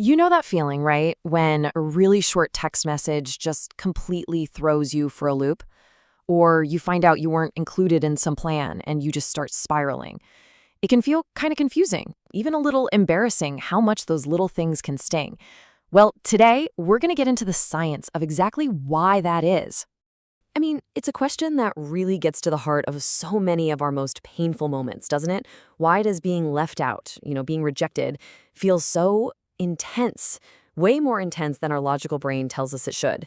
You know that feeling, right? When a really short text message just completely throws you for a loop? Or you find out you weren't included in some plan and you just start spiraling. It can feel kind of confusing, even a little embarrassing how much those little things can sting. Well, today we're going to get into the science of exactly why that is. I mean, it's a question that really gets to the heart of so many of our most painful moments, doesn't it? Why does being left out, being rejected, feel so intense, way more intense than our logical brain tells us it should?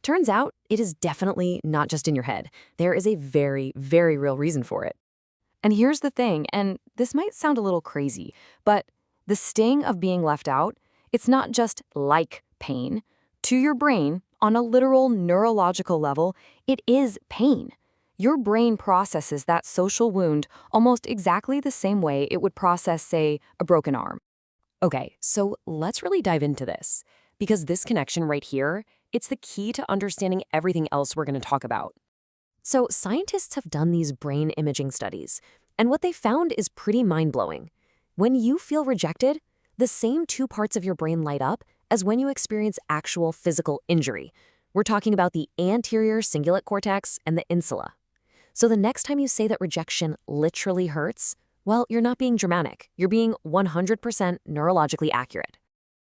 Turns out it is definitely not just in your head. There is a very, very real reason for it. And here's the thing, and this might sound a little crazy, but the sting of being left out, it's not just like pain. To your brain, on a literal neurological level, it is pain. Your brain processes that social wound almost exactly the same way it would process, say, a broken arm. Okay, so let's really dive into this, because this connection right here, it's the key to understanding everything else we're going to talk about. So scientists have done these brain imaging studies, and what they found is pretty mind-blowing. When you feel rejected, the same two parts of your brain light up as when you experience actual physical injury. We're talking about the anterior cingulate cortex and the insula. So the next time you say that rejection literally hurts, well, you're not being dramatic. You're being 100% neurologically accurate.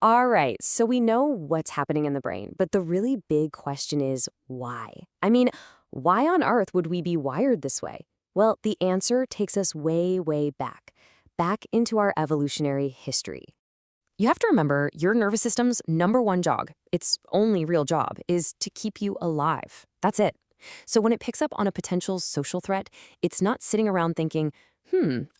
All right, so we know what's happening in the brain, but the really big question is why? I mean, why on earth would we be wired this way? Well, the answer takes us way, way back into our evolutionary history. You have to remember your nervous system's number one job, its only real job, is to keep you alive. That's it. So when it picks up on a potential social threat, it's not sitting around thinking,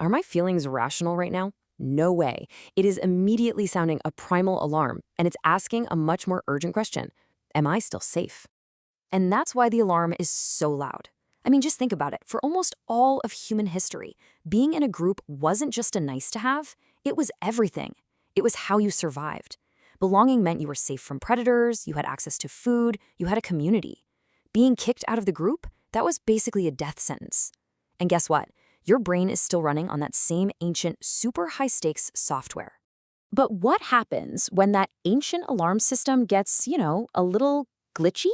are my feelings rational right now? No way. It is immediately sounding a primal alarm, and it's asking a much more urgent question. Am I still safe? And that's why the alarm is so loud. I mean, just think about it. For almost all of human history, being in a group wasn't just a nice to have, it was everything. It was how you survived. Belonging meant you were safe from predators, you had access to food, you had a community. Being kicked out of the group, that was basically a death sentence. And guess what? Your brain is still running on that same ancient, super high-stakes software. But what happens when that ancient alarm system gets, a little glitchy?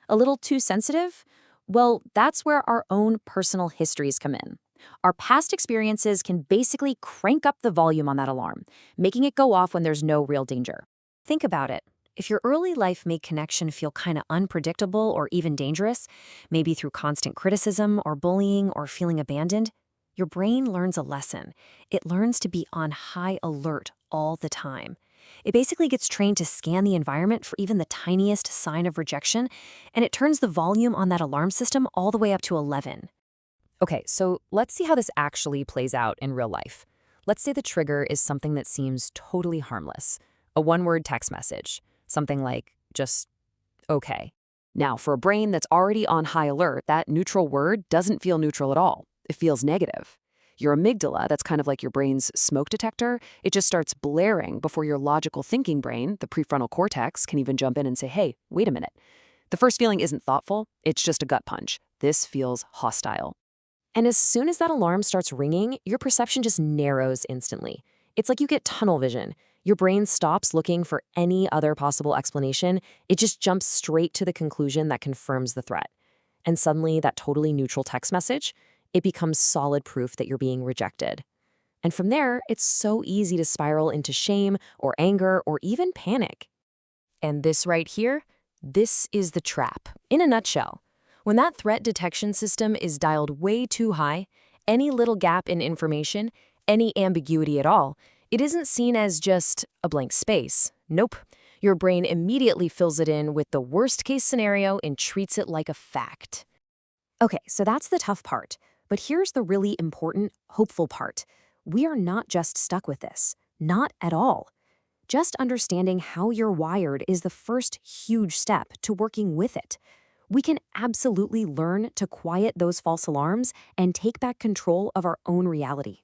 A little too sensitive? Well, that's where our own personal histories come in. Our past experiences can basically crank up the volume on that alarm, making it go off when there's no real danger. Think about it. If your early life made connection feel kind of unpredictable or even dangerous, maybe through constant criticism or bullying or feeling abandoned, your brain learns a lesson. It learns to be on high alert all the time. It basically gets trained to scan the environment for even the tiniest sign of rejection, and it turns the volume on that alarm system all the way up to 11. Okay, so let's see how this actually plays out in real life. Let's say the trigger is something that seems totally harmless. A one-word text message. Something like, just, okay. Now, for a brain that's already on high alert, that neutral word doesn't feel neutral at all. It feels negative. Your amygdala, that's kind of like your brain's smoke detector, it just starts blaring before your logical thinking brain, the prefrontal cortex, can even jump in and say, hey, wait a minute. The first feeling isn't thoughtful, it's just a gut punch. This feels hostile. And as soon as that alarm starts ringing, your perception just narrows instantly. It's like you get tunnel vision. Your brain stops looking for any other possible explanation. It just jumps straight to the conclusion that confirms the threat. And suddenly, that totally neutral text message, it becomes solid proof that you're being rejected. And from there, it's so easy to spiral into shame or anger or even panic. And this right here, this is the trap. In a nutshell, when that threat detection system is dialed way too high, any little gap in information, any ambiguity at all, it isn't seen as just a blank space. Nope. Your brain immediately fills it in with the worst-case scenario and treats it like a fact. Okay, so that's the tough part. But here's the really important, hopeful part. We are not just stuck with this. Not at all. Just understanding how you're wired is the first huge step to working with it. We can absolutely learn to quiet those false alarms and take back control of our own reality.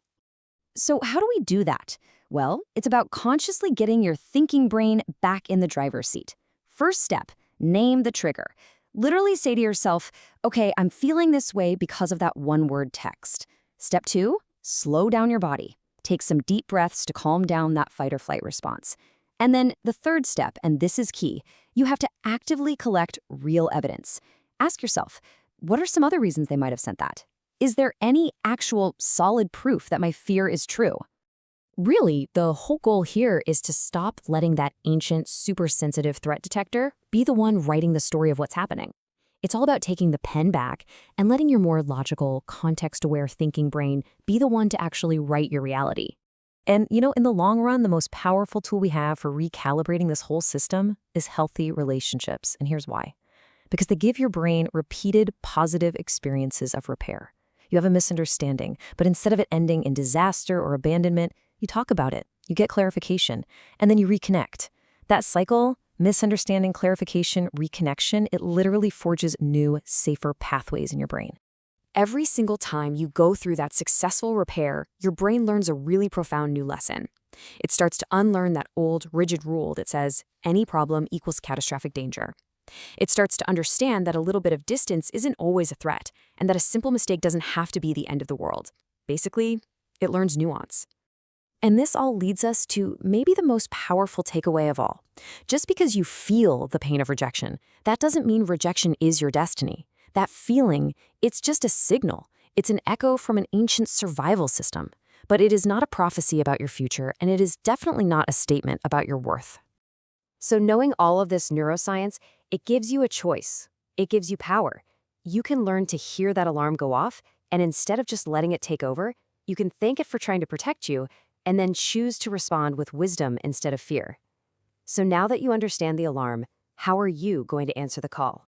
So how do we do that? Well, it's about consciously getting your thinking brain back in the driver's seat. First step, name the trigger. Literally say to yourself, okay, I'm feeling this way because of that one-word text. Step 2, slow down your body. Take some deep breaths to calm down that fight or flight response. And then the third step, and this is key, you have to actively collect real evidence. Ask yourself, what are some other reasons they might have sent that? Is there any actual solid proof that my fear is true? Really, the whole goal here is to stop letting that ancient, super sensitive threat detector be the one writing the story of what's happening. It's all about taking the pen back and letting your more logical, context-aware thinking brain be the one to actually write your reality. And, in the long run, the most powerful tool we have for recalibrating this whole system is healthy relationships. And here's why. Because they give your brain repeated positive experiences of repair. You have a misunderstanding, but instead of it ending in disaster or abandonment, you talk about it, you get clarification, and then you reconnect. That cycle, misunderstanding, clarification, reconnection, it literally forges new, safer pathways in your brain. Every single time you go through that successful repair, your brain learns a really profound new lesson. It starts to unlearn that old, rigid rule that says any problem equals catastrophic danger. It starts to understand that a little bit of distance isn't always a threat, and that a simple mistake doesn't have to be the end of the world. Basically, it learns nuance. And this all leads us to maybe the most powerful takeaway of all. Just because you feel the pain of rejection, that doesn't mean rejection is your destiny. That feeling, it's just a signal. It's an echo from an ancient survival system. But it is not a prophecy about your future, and it is definitely not a statement about your worth. So knowing all of this neuroscience, it gives you a choice. It gives you power. You can learn to hear that alarm go off, and instead of just letting it take over, you can thank it for trying to protect you, and then choose to respond with wisdom instead of fear. So now that you understand the alarm, how are you going to answer the call?